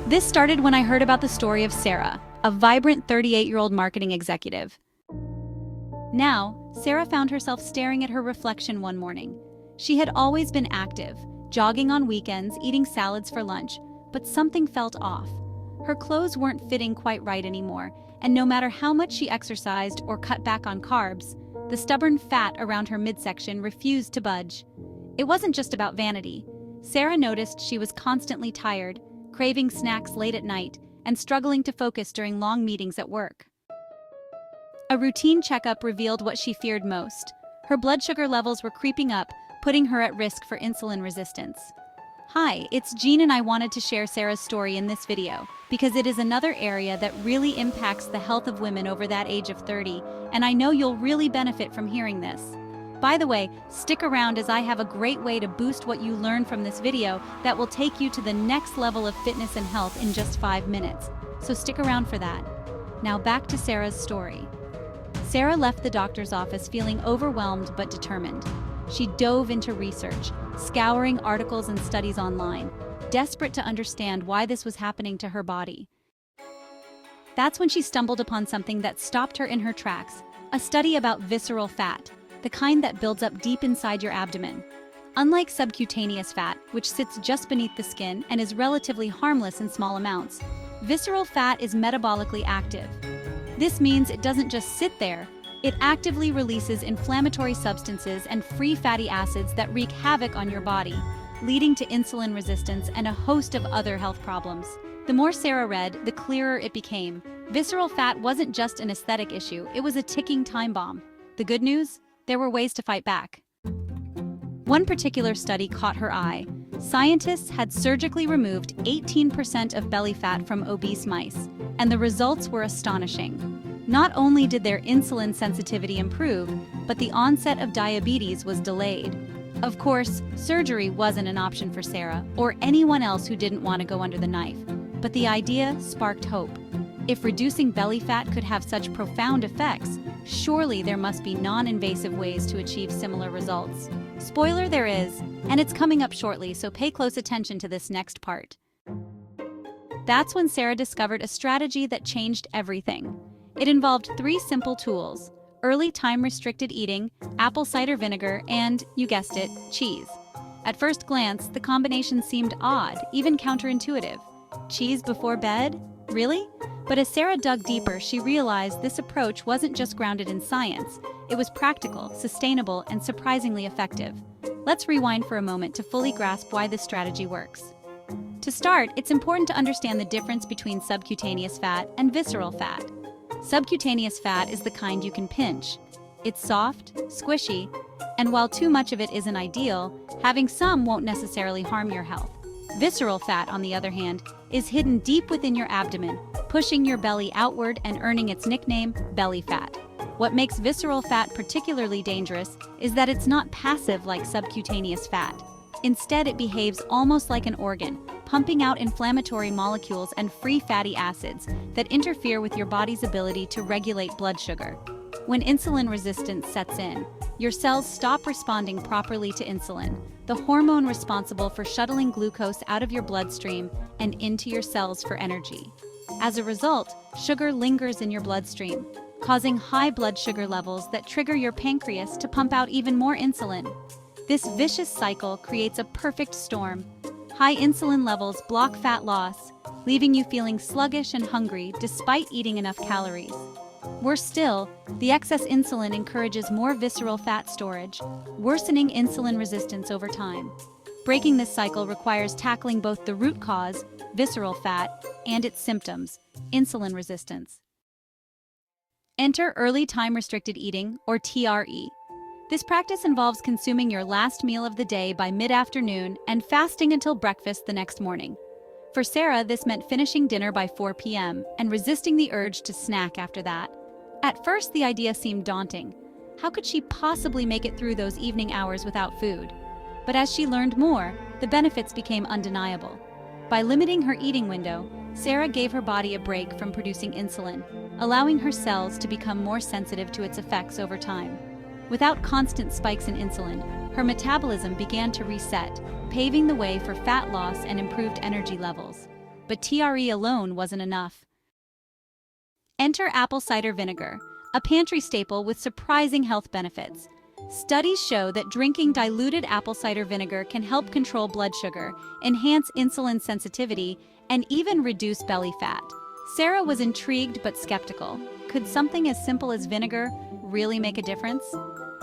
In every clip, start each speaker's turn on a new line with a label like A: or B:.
A: This started when I heard about the story of Sarah, a vibrant 38-year-old marketing executive. Now, Sarah found herself staring at her reflection one morning. She had always been active, jogging on weekends, eating salads for lunch, but something felt off. Her clothes weren't fitting quite right anymore, and no matter how much she exercised or cut back on carbs, the stubborn fat around her midsection refused to budge. It wasn't just about vanity. Sarah noticed she was constantly tired, craving snacks late at night, and struggling to focus during long meetings at work. A routine checkup revealed what she feared most. Her blood sugar levels were creeping up, putting her at risk for insulin resistance. Hi, it's Jean, and I wanted to share Sarah's story in this video because it is another area that really impacts the health of women over that age of 30, and I know you'll really benefit from hearing this. By the way, stick around as I have a great way to boost what you learn from this video that will take you to the next level of fitness and health in just 5 minutes. So stick around for that. Now back to Sarah's story. Sarah left the doctor's office feeling overwhelmed but determined. She dove into research, scouring articles and studies online, desperate to understand why this was happening to her body. That's when she stumbled upon something that stopped her in her tracks, a study about visceral fat, the kind that builds up deep inside your abdomen. Unlike subcutaneous fat, which sits just beneath the skin and is relatively harmless in small amounts, visceral fat is metabolically active. This means it doesn't just sit there. It actively releases inflammatory substances and free fatty acids that wreak havoc on your body, leading to insulin resistance and a host of other health problems. The more Sarah read, the clearer it became. Visceral fat wasn't just an aesthetic issue, it was a ticking time bomb. The good news? There were ways to fight back. One particular study caught her eye. Scientists had surgically removed 18% of belly fat from obese mice, and the results were astonishing. Not only did their insulin sensitivity improve, but the onset of diabetes was delayed. Of course, surgery wasn't an option for Sarah or anyone else who didn't want to go under the knife, but the idea sparked hope. If reducing belly fat could have such profound effects, surely there must be non-invasive ways to achieve similar results. Spoiler, there is, and it's coming up shortly, so pay close attention to this next part. That's when Sarah discovered a strategy that changed everything. It involved 3 simple tools: early time-restricted eating, apple cider vinegar, and, you guessed it, cheese. At first glance, the combination seemed odd, even counterintuitive. Cheese before bed? Really? But as Sarah dug deeper, she realized this approach wasn't just grounded in science. It was practical, sustainable, and surprisingly effective. Let's rewind for a moment to fully grasp why this strategy works. To start, it's important to understand the difference between subcutaneous fat and visceral fat. Subcutaneous fat is the kind you can pinch. It's soft, squishy, and while too much of it isn't ideal, having some won't necessarily harm your health. Visceral fat, on the other hand, is hidden deep within your abdomen, pushing your belly outward and earning its nickname, belly fat. What makes visceral fat particularly dangerous is that it's not passive like subcutaneous fat. Instead, it behaves almost like an organ, pumping out inflammatory molecules and free fatty acids that interfere with your body's ability to regulate blood sugar. When insulin resistance sets in, your cells stop responding properly to insulin, the hormone responsible for shuttling glucose out of your bloodstream and into your cells for energy. As a result, sugar lingers in your bloodstream, causing high blood sugar levels that trigger your pancreas to pump out even more insulin. This vicious cycle creates a perfect storm. High insulin levels block fat loss, leaving you feeling sluggish and hungry despite eating enough calories. Worse still, the excess insulin encourages more visceral fat storage, worsening insulin resistance over time. Breaking this cycle requires tackling both the root cause, visceral fat, and its symptoms, insulin resistance. Enter early time-restricted eating, or TRE. This practice involves consuming your last meal of the day by mid-afternoon and fasting until breakfast the next morning. For Sarah, this meant finishing dinner by 4 p.m. and resisting the urge to snack after that. At first, the idea seemed daunting. How could she possibly make it through those evening hours without food? But as she learned more, the benefits became undeniable. By limiting her eating window, Sarah gave her body a break from producing insulin, allowing her cells to become more sensitive to its effects over time. Without constant spikes in insulin, her metabolism began to reset, paving the way for fat loss and improved energy levels. but TRE alone wasn't enough. Enter apple cider vinegar, a pantry staple with surprising health benefits. Studies show that drinking diluted apple cider vinegar can help control blood sugar, enhance insulin sensitivity, and even reduce belly fat. Sarah was intrigued but skeptical. Could something as simple as vinegar really make a difference?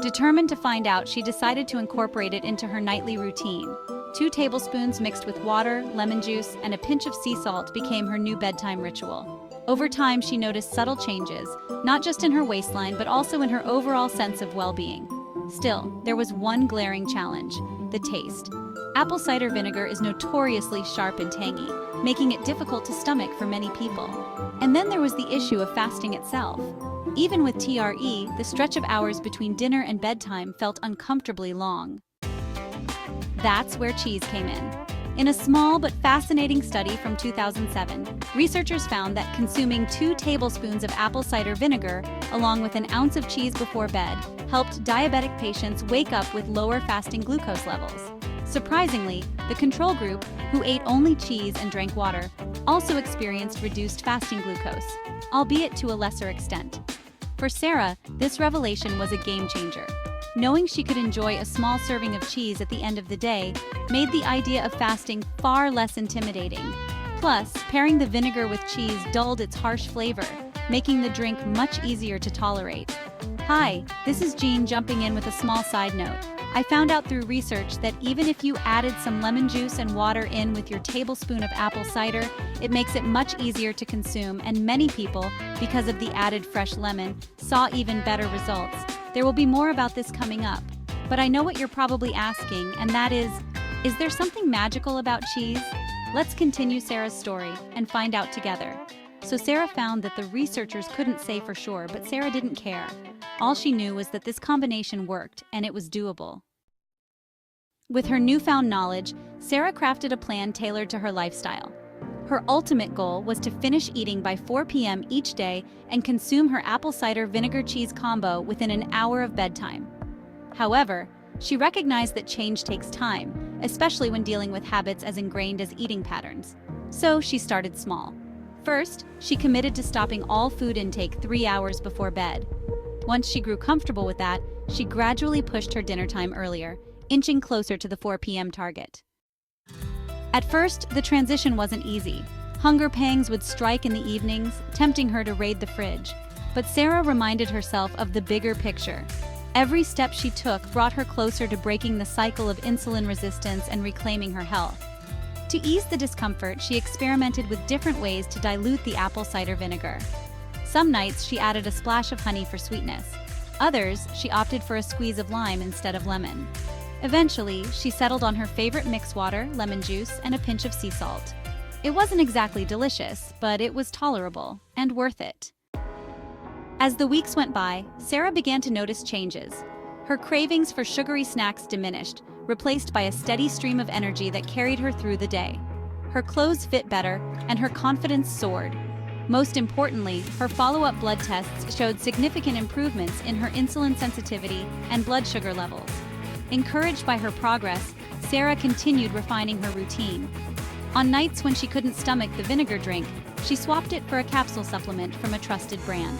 A: Determined to find out, she decided to incorporate it into her nightly routine. 2 tablespoons mixed with water, lemon juice, and a pinch of sea salt became her new bedtime ritual. Over time, she noticed subtle changes, not just in her waistline, but also in her overall sense of well-being. Still, there was one glaring challenge: the taste. Apple cider vinegar is notoriously sharp and tangy, making it difficult to stomach for many people. And then there was the issue of fasting itself. Even with TRE, the stretch of hours between dinner and bedtime felt uncomfortably long. That's where cheese came in. In a small but fascinating study from 2007, researchers found that consuming 2 tablespoons of apple cider vinegar, along with an ounce of cheese before bed, helped diabetic patients wake up with lower fasting glucose levels. Surprisingly, the control group, who ate only cheese and drank water, also experienced reduced fasting glucose, albeit to a lesser extent. For Sarah, this revelation was a game changer. Knowing she could enjoy a small serving of cheese at the end of the day made the idea of fasting far less intimidating. Plus, pairing the vinegar with cheese dulled its harsh flavor, making the drink much easier to tolerate. Hi, this is Jean jumping in with a small side note. I found out through research that even if you added some lemon juice and water in with your tablespoon of apple cider, it makes it much easier to consume, and many people, because of the added fresh lemon, saw even better results. There will be more about this coming up, but I know what you're probably asking, and that is there something magical about cheese? Let's continue Sarah's story and find out together. So Sarah found that the researchers couldn't say for sure, but Sarah didn't care. All she knew was that this combination worked, and it was doable. With her newfound knowledge, Sarah crafted a plan tailored to her lifestyle. Her ultimate goal was to finish eating by 4 p.m. each day and consume her apple cider vinegar cheese combo within an hour of bedtime. However, she recognized that change takes time, especially when dealing with habits as ingrained as eating patterns. So she started small. First, she committed to stopping all food intake 3 hours before bed. Once she grew comfortable with that, she gradually pushed her dinner time earlier, inching closer to the 4 p.m. target. At first, the transition wasn't easy. Hunger pangs would strike in the evenings, tempting her to raid the fridge. But Sarah reminded herself of the bigger picture. Every step she took brought her closer to breaking the cycle of insulin resistance and reclaiming her health. To ease the discomfort, she experimented with different ways to dilute the apple cider vinegar. Some nights, she added a splash of honey for sweetness. Others, she opted for a squeeze of lime instead of lemon. Eventually, she settled on her favorite mix water, lemon juice, and a pinch of sea salt. It wasn't exactly delicious, but it was tolerable and worth it. As the weeks went by, Sarah began to notice changes. Her cravings for sugary snacks diminished, replaced by a steady stream of energy that carried her through the day. Her clothes fit better, and her confidence soared. Most importantly, her follow-up blood tests showed significant improvements in her insulin sensitivity and blood sugar levels. Encouraged by her progress, Sarah continued refining her routine. On nights when she couldn't stomach the vinegar drink, she swapped it for a capsule supplement from a trusted brand.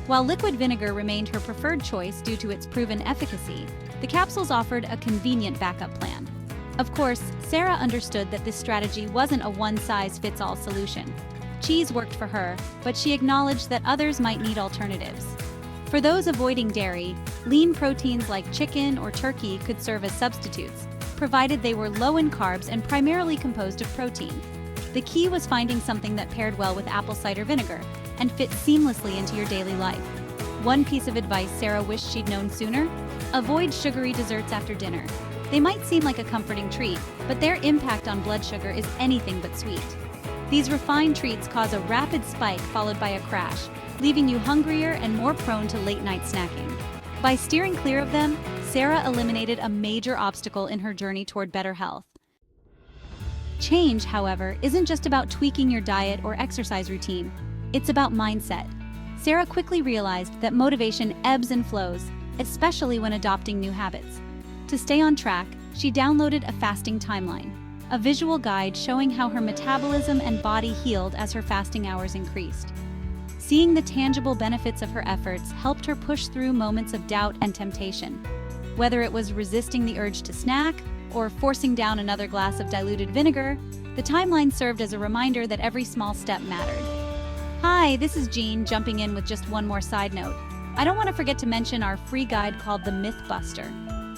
A: While liquid vinegar remained her preferred choice due to its proven efficacy, the capsules offered a convenient backup plan. Of course, Sarah understood that this strategy wasn't a one-size-fits-all solution. Cheese worked for her, but she acknowledged that others might need alternatives. For those avoiding dairy, lean proteins like chicken or turkey could serve as substitutes, provided they were low in carbs and primarily composed of protein. The key was finding something that paired well with apple cider vinegar and fit seamlessly into your daily life. One piece of advice Sarah wished she'd known sooner: avoid sugary desserts after dinner. They might seem like a comforting treat, but their impact on blood sugar is anything but sweet. These refined treats cause a rapid spike followed by a crash, leaving you hungrier and more prone to late-night snacking. By steering clear of them, Sarah eliminated a major obstacle in her journey toward better health. Change, however, isn't just about tweaking your diet or exercise routine. It's about mindset. Sarah quickly realized that motivation ebbs and flows, especially when adopting new habits. To stay on track, she downloaded a fasting timeline. a visual guide showing how her metabolism and body healed as her fasting hours increased. Seeing the tangible benefits of her efforts helped her push through moments of doubt and temptation. Whether it was resisting the urge to snack or forcing down another glass of diluted vinegar, the timeline served as a reminder that every small step mattered. Hi, this is Jean, jumping in with just one more side note. I don't want to forget to mention our free guide called the Myth Buster.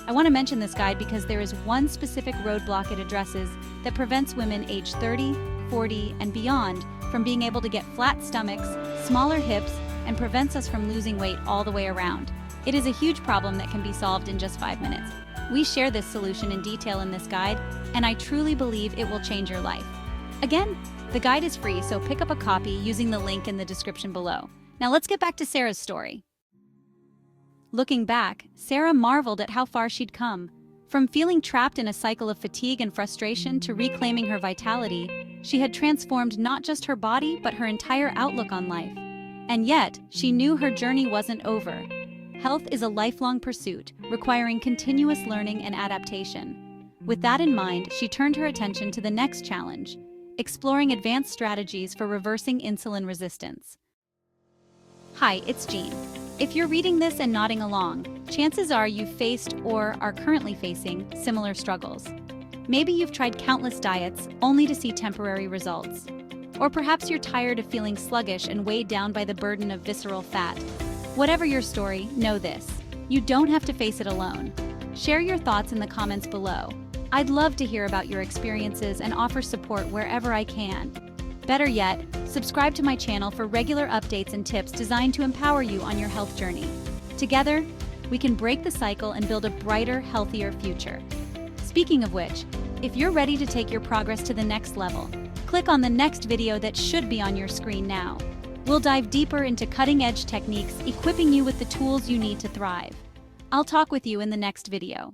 A: I want to mention this guide because there is one specific roadblock it addresses that prevents women age 30, 40, and beyond from being able to get flat stomachs, smaller hips, and prevents us from losing weight all the way around. It is a huge problem that can be solved in just 5 minutes. We share this solution in detail in this guide, and I truly believe it will change your life. Again, the guide is free, so pick up a copy using the link in the description below. Now let's get back to Sarah's story. Looking back, Sarah marveled at how far she'd come. From feeling trapped in a cycle of fatigue and frustration to reclaiming her vitality, she had transformed not just her body, but her entire outlook on life. And yet, she knew her journey wasn't over. Health is a lifelong pursuit, requiring continuous learning and adaptation. With that in mind, she turned her attention to the next challenge, exploring advanced strategies for reversing insulin resistance. Hi, it's Jean. If you're reading this and nodding along, chances are you've faced or are currently facing similar struggles. Maybe you've tried countless diets only to see temporary results. Or perhaps you're tired of feeling sluggish and weighed down by the burden of visceral fat. Whatever your story, know this: you don't have to face it alone. Share your thoughts in the comments below. I'd love to hear about your experiences and offer support wherever I can. Better yet, subscribe to my channel for regular updates and tips designed to empower you on your health journey. Together, we can break the cycle and build a brighter, healthier future. Speaking of which, if you're ready to take your progress to the next level, click on the next video that should be on your screen now. We'll dive deeper into cutting-edge techniques, equipping you with the tools you need to thrive. I'll talk with you in the next video.